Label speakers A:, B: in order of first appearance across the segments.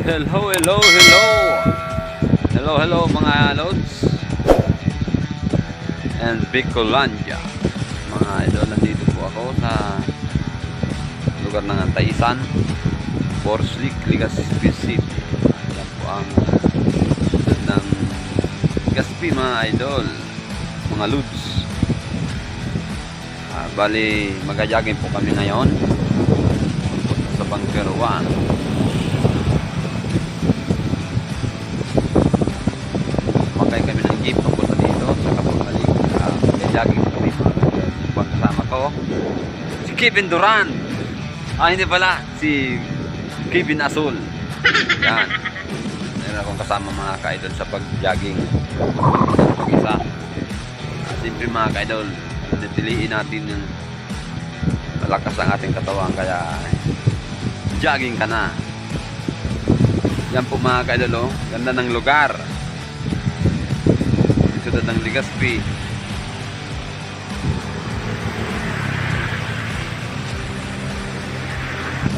A: Hello, hello, hello. Hello, hello mga lods and Bicolandia. Mga idol, nandito po ako sa lugar ng Antaisan, Borslik, Legazpi City. Yan po ang sud ng Legazpi mga idol, mga lods. Bali, magajagin po kami ngayon sa Bunker 1. Kami ng jeep papunta dito sa Kapamalik. Jogging kami mga kasama ko si Kevin Duran, hindi pala, si Kevin Azul. Yan, meron akong kasama mga ka-idol sa pag-jogging mag-isa. Siyempre mga ka-idol, ditiliin natin yung malakas ang ating katawan, kaya jogging ka na. Yan po mga ka-idol, ganda ng lugar, sudad ng Legazpi.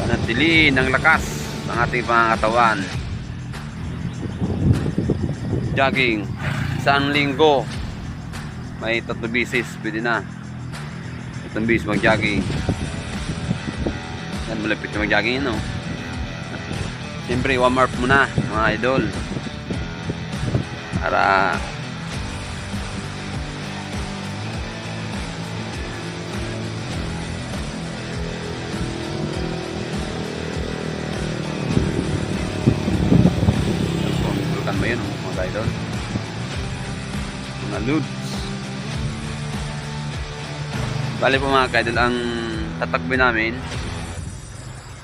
A: Panatiliin ang lakas ng ating pangangatawan. Jogging isang linggo, may 3 bisis pwede na. 3 bisis mag-jogging. Yan, malapit na mag-jogging, no? Siyempre warm up muna mga idol para mo yun mga idol, mga loads. Bali po mga idol, ang tatakbo namin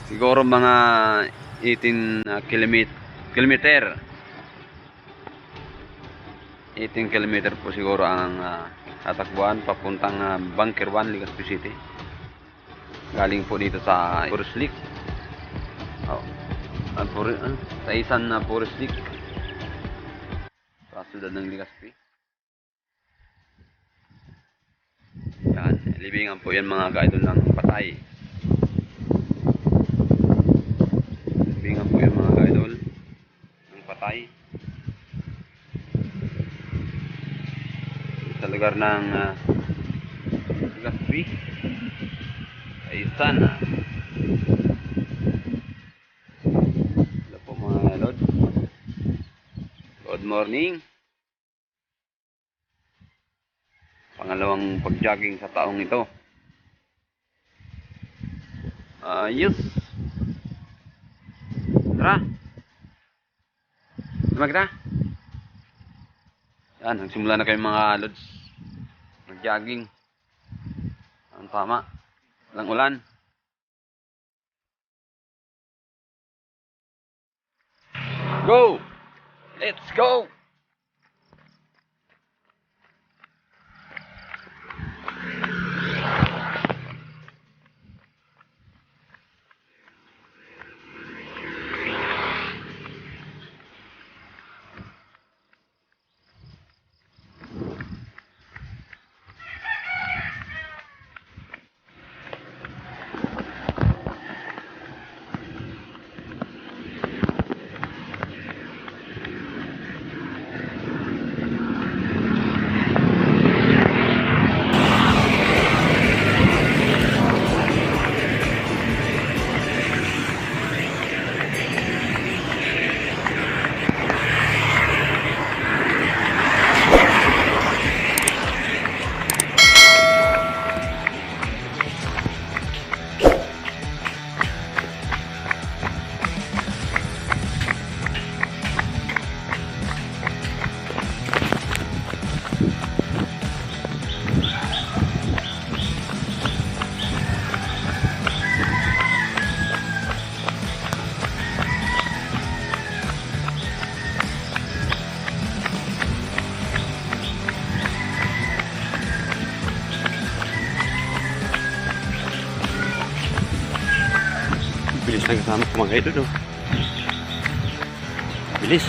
A: siguro mga 18 kilometer 18 kilometer po siguro ang tatakbuhan papuntang Bunker 1, Legazpi City. Galing po dito sa Borslik, Antaisan na Borslik, sa sudad ng Legazpi. Yan, libingan po yan mga ka-idol ng Patay. Libingan po yan mga ka-idol ng Patay, sa lugar ng Legazpi, Antaisan. Hello po mga lord, good morning. Pangalawang pag-jogging sa taong ito. Yes. Tara. Magda. Yan, nagsimula na kayo mga lods mag-jogging. Ang tama. Walang ulan. Go! Let's go! Bilis na kasama ko mga idol, oh. Bilis.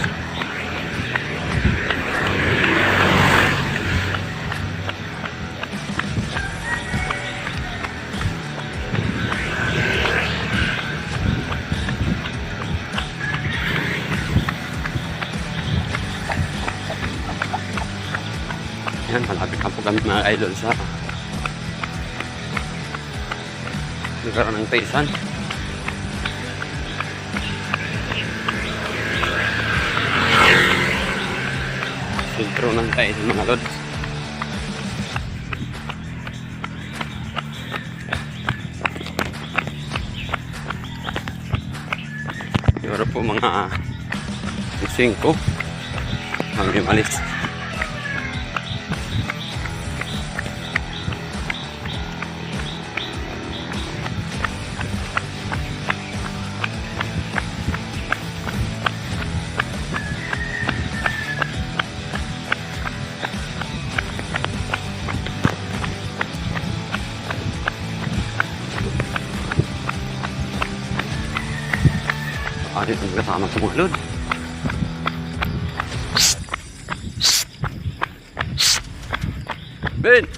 B: Yan, malapit na po kami mga idol sa lugar ng Taysan. Sentro ng Taysan mga lods. Siguro po mga 5 kami malis. Dito ang kasama sa mga lod. Ben!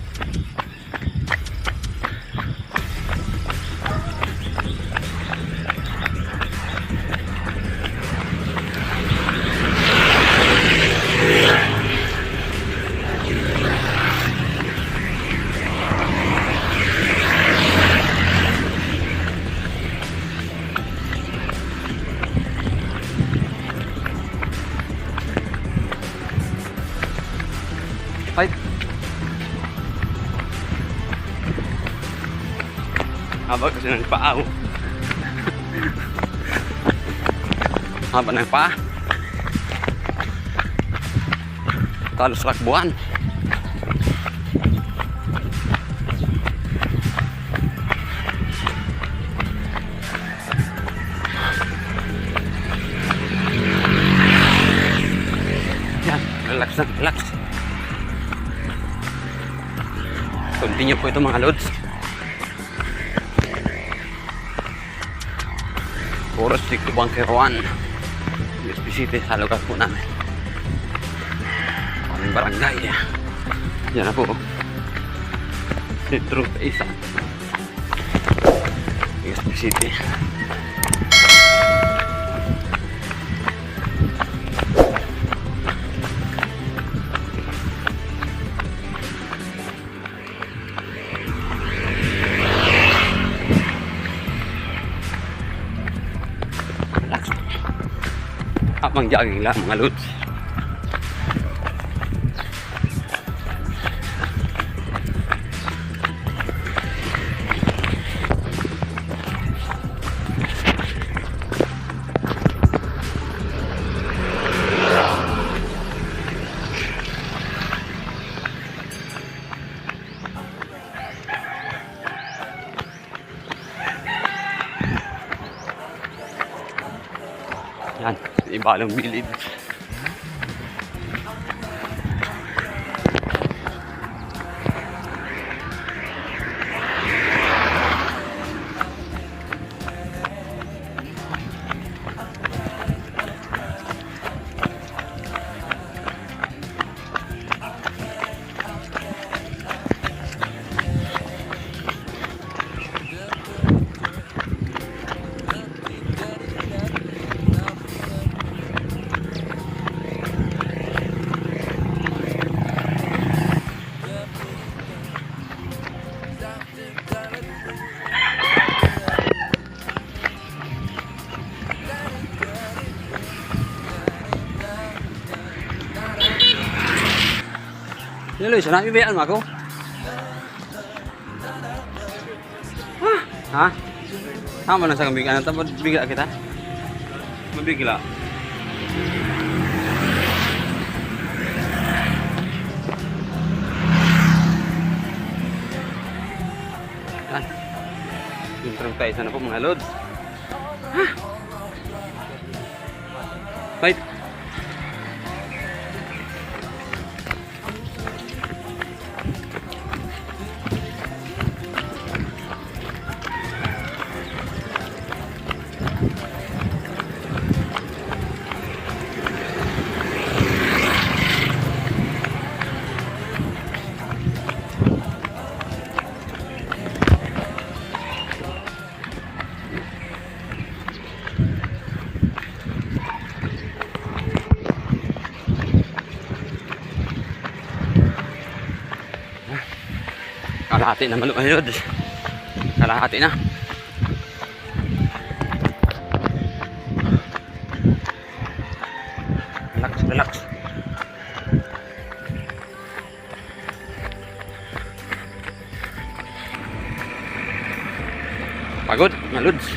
B: Fight. Haba kasi ng paa. Haba ng paa. Talos lakbuhan. Yan, relax na, relax. Continue po ito mga lods. Puro stick to bunker 1. USP City sa lugar po namin. Kaming barangay. Yan na po. Sentro Taysan. USP City. Habang jogging lang mga lods. Yan, Ibalong Village. Nilo, sana ibibayaan mo ako? Ha? Tama na sa kambing. Ano, tapos bigla kita? Mabigla. Yan. Intro tayo sana po mga lods. Ha? Wait. Kalahati na mga lods. Kalahati na. Relax, relax. Pagod, mga lods.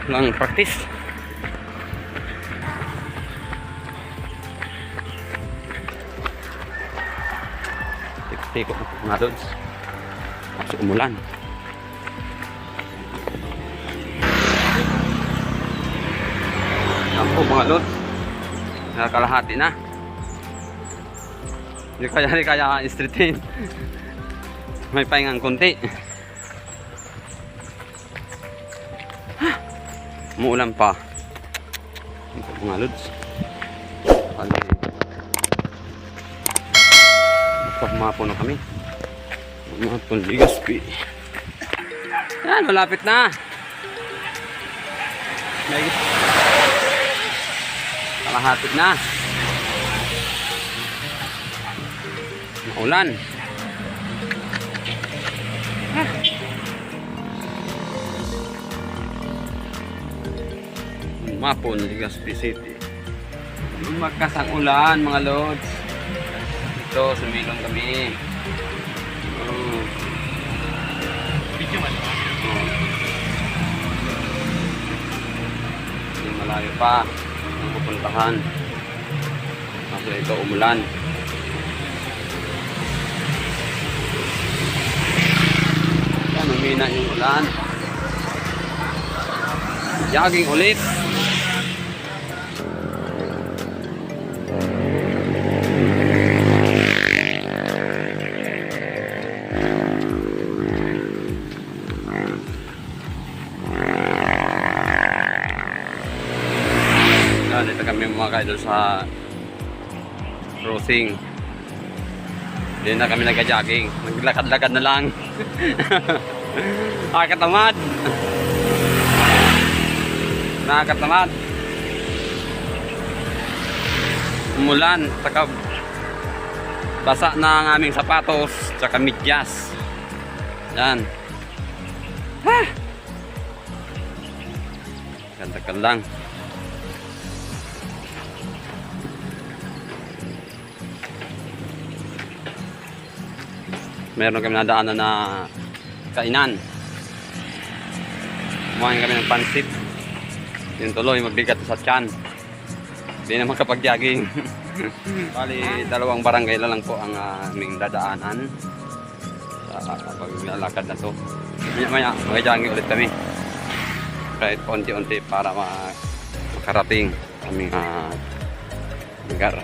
B: Lang practice. Tiko, mga lods. Masuk umulan. Ako mga lods. Nakakalahati na. Hindi kaya straightin. May pahingang konti. Umuulan pa. Ito mga lods. Mapuno kami. Mapun Ligaspi. Yan, malapit na. Kalahati na. Maulan. Mapun Ligaspi City. Magkasang ulan mga lods. Ito, sumilong kami. Video man. Malayo pa ang pupuntahan. Kaso ito umulan. Yan, umina yung ulan. Jogging ulit. Dito kami mga kaidol sa crossing. Hindi na kami nagka-jogging. Naglakad-lakad na lang. Nakakatamad. Nakakatamad. Umulan. Saka basa na ang aming sapatos. Saka medyas. Yan. Ganda-ganda lang. Meron kami nadaanan na kainan. Kumain kami ng pansit. Yung tuloy, mabigat sa tiyan. Hindi naman kapag-jogging. Bali, 2 barangay na lang po ang aming dadaanan sa paglalakad na to. Maya, mag-jogging ulit kami. Kahit unti-unti para makarating aming lugar.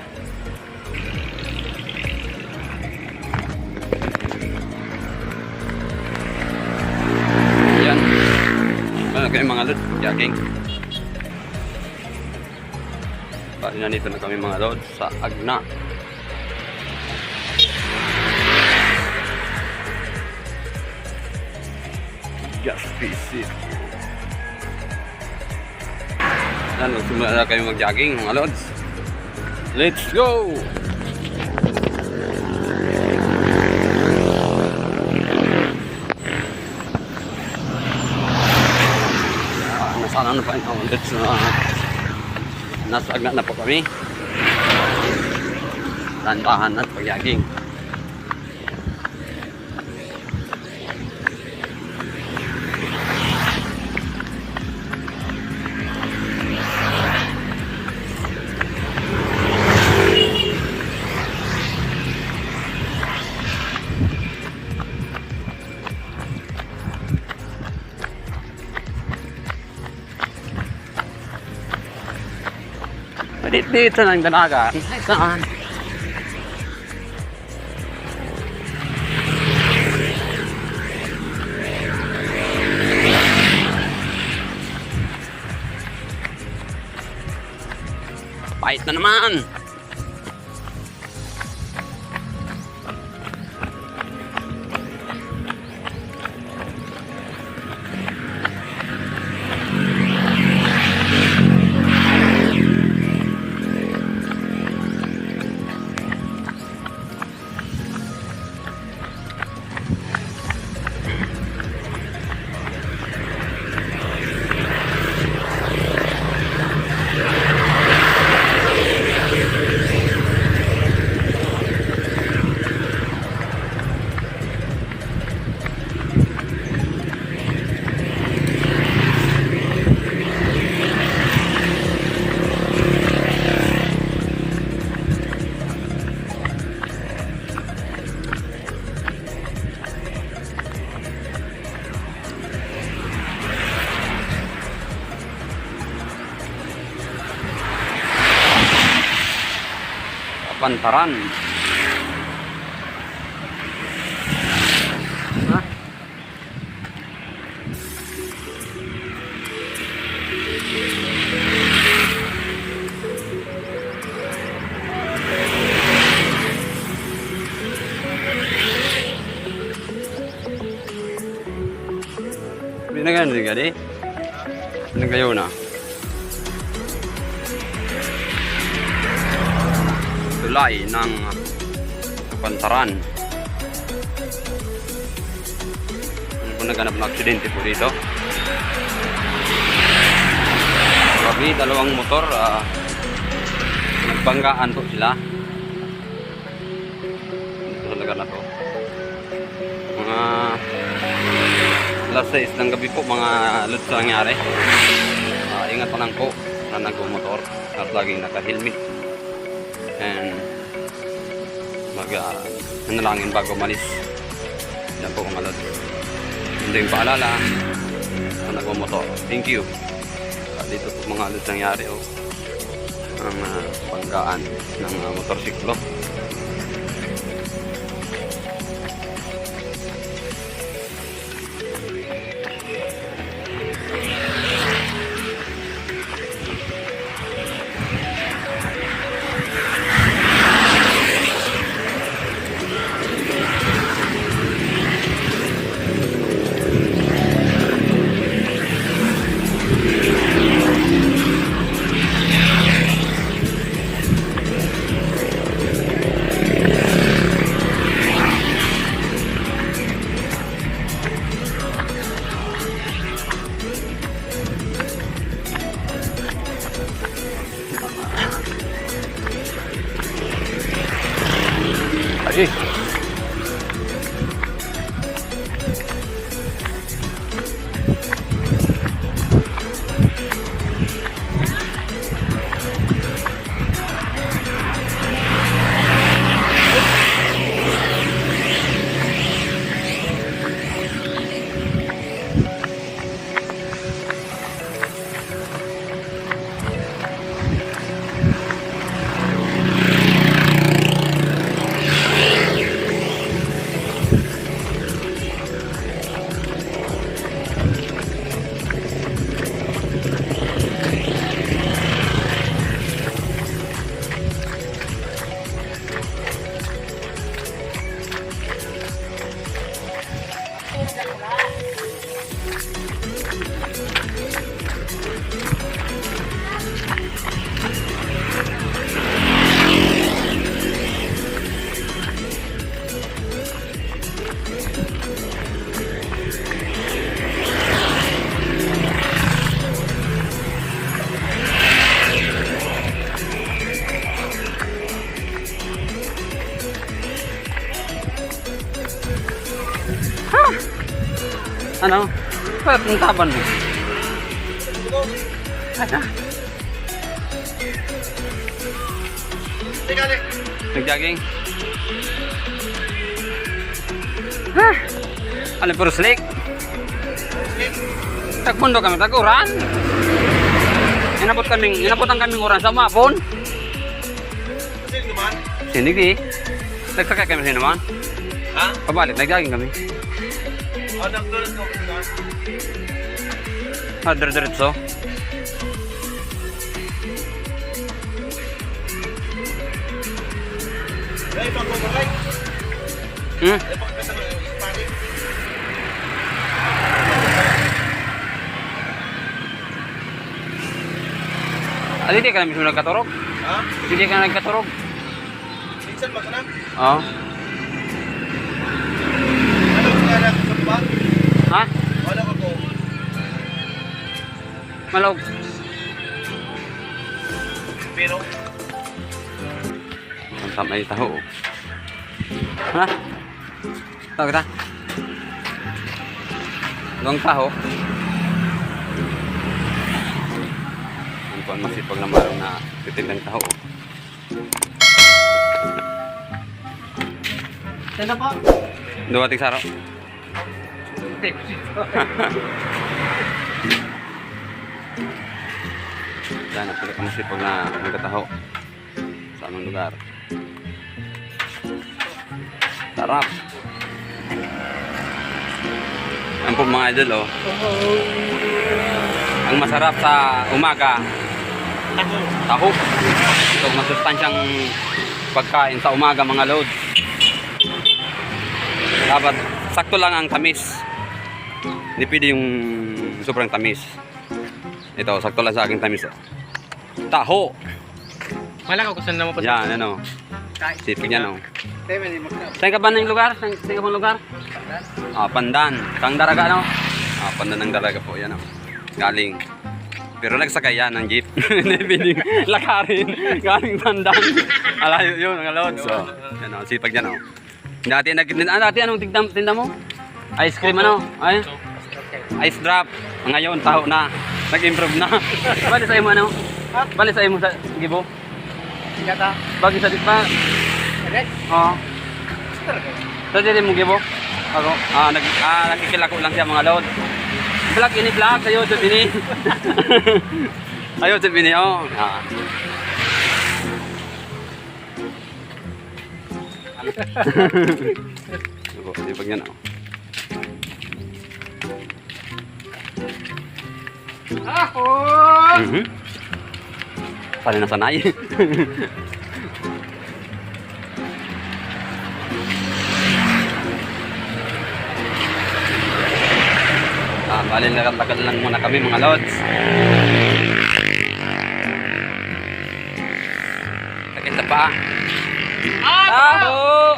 B: Kayo mga lods, jogging. Bali na nito na kami mga lods sa Agna. Ligaspi City. Yan, magsimula na kayo mag-jogging mga lods. Let's go! Ano pa yung ulit nasa Agna na po kami. Tantahan at pag-jogging. Dito ng dalaga. Saan? Pahit na naman. Kapantaran. Ha? Binagan din gadi. Anong kayo na? Tulay ng Kapantaran. Ano po naganap na aksidente po dito? Grabe, dalawang motor. Nagbanggaan po sila. Dito talaga na to. Mga alas 6 ng gabi po, mga lods na nangyari. Ingat pa lang po na nag-motor at laging naka-helmet. And manalangin bago malis. Yan po mga lods. Hindi yung paalala na nag-motor. Thank you. Dito po mga lods nangyari ang banggaan ng motorsiklo. Ay. Ano? Ba't ang taban mo? Ano? Nag-jogging? Ha? Alin puro slick? Tagpundo kami, taguran. Inabot ang kaming uran sa mapon. Sinig eh. Nagsakay kami sa naman. Ha? Pabalik, nag-jogging kami. Diretso. Hindi ka namin nagkaturog? Ha? Hindi ka nagkaturog? Minsan ba ka na? Oo. Ano ka na? Ha? Wala ko po. Malog. Pero? Ang tamay taho. Ha? Tahu kita? Doang taho. Ang kuwan masipag na marong na titindang taho. Saan po? Dua ating saro. Yan, masipag na magkataho sa anong lugar. Sarap. Yan po mga idol, oh. Ang masarap sa umaga, taho. Ito masustansyang pagkain sa umaga mga lods. Dapat sakto lang ang tamis. Hindi pwede yung sobrang tamis. Ito, sakto lang sa aking tamis. Oh. Taho.
C: Malakaw kung saan naman pa.
B: Yan, ano. Sipig yan, oh. Saan ka ba ng lugar? Saan ka bang lugar? Pandan. Kang Daraga, no? Pandan ng Daraga po, yan, oh. Galing. Pero nagsakay yan ng jeep. Hindi piling lakarin. Galing Pandan. Alayo yun, mga lods. So, yan, oh. Sipag yan, oh. Dati, dati anong tinda mo? Ice cream, ano? Ay? Ice drop. Ngayon, taho na. Nag-improve na. Bali sa imo, ano? Bali sa imo sa Gibo?
C: Kata.
B: Bagi sa pa.
C: Correct?
B: Oo. So, dito mo Gibo? Ako? Nakikilako lang siya mga load. Vlog ini vlog sa YouTube ini. Sa YouTube ini, oh. Ako, sipag yan, oh. Sanay na sanay. Bali lakad-lakad lang muna kami mga lods. Sakit na pa. Tao!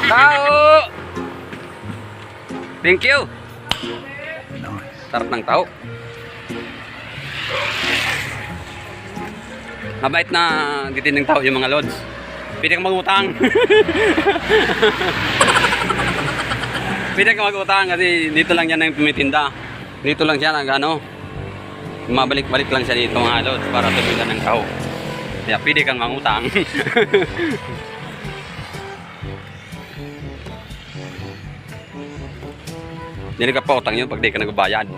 B: Tao! Thank you! Sarap ng tao. Mabait na gitin ng tao yung mga lods. Pwede kang mag-utang. Pwede kang mag-utang kasi dito lang yan ang tumitinda. Dito lang siya ano. Mabalik-balik lang siya dito mga lods para tumitinda ng tao. Kaya pwede kang mangutang. Hindi ka pa utang yun pag di ka nagbayad.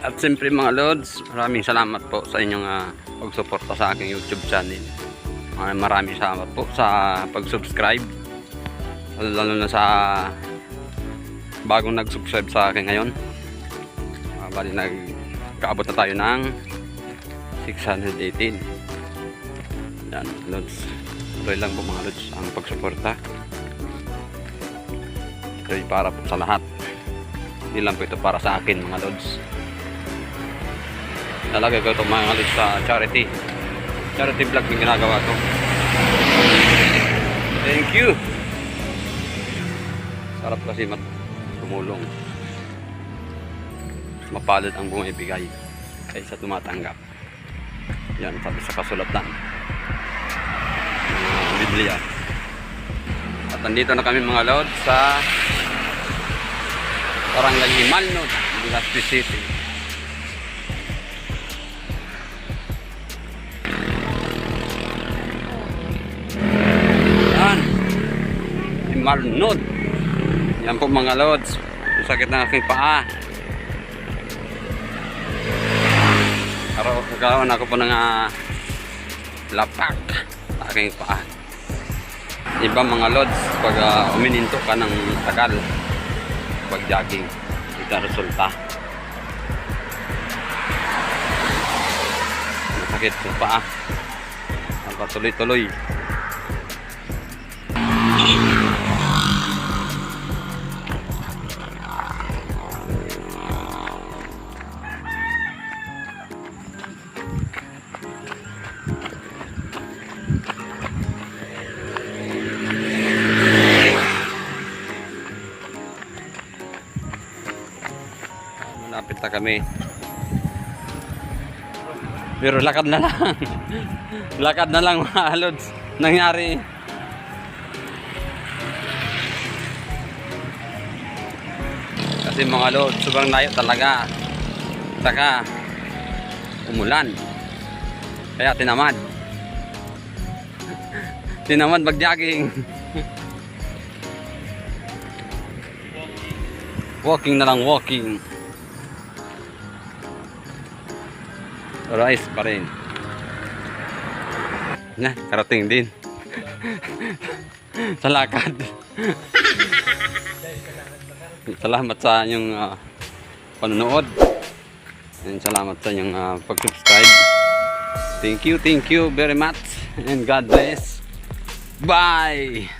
B: At siyempre mga lods, maraming salamat po sa inyong pagsuporta sa aking YouTube channel. Maraming salamat po sa pag-subscribe. Lalo na sa bagong nag-subscribe sa akin ngayon. Bali nagkaabot na tayo ng 618. Yan, lods. Tuloy lang po mga lods ang pagsuporta. Ito ay para po sa lahat. Hindi lang po ito para sa akin mga lods. Nalagay ko ito mga lods sa charity. Charity vlog yung ginagawa ko. Thank you. Sarap kasi tumulong. Mapalad ang bumibigay kaysa tumatanggap. Yan, sabi sa kasulatan. Biblia. At nandito na kami mga lods sa Barangay Himalnod, Legazpi City. Yan. Himalnod. Yan po mga lods. Sakit na aking paa. Nagkaroon ako po ng lapak sa aking paa. Iba mga lods pag umininto ka ng tagal pag jogging, ito resulta. Masakit sa paa. Napatuloy-tuloy. Malapit na kami. Pero lakad na lang. Lakad na lang mga lods. Nangyari. Kasi mga lods, sobrang layo talaga. Saka umulan. Kaya tinamad. Tinamad mag-jogging. Walking na lang walking. Rice pa rin. Na, karating din. Sa lakad. Salamat sa inyong panonood. And salamat sa inyong pag-subscribe. Thank you very much. And God bless. Bye!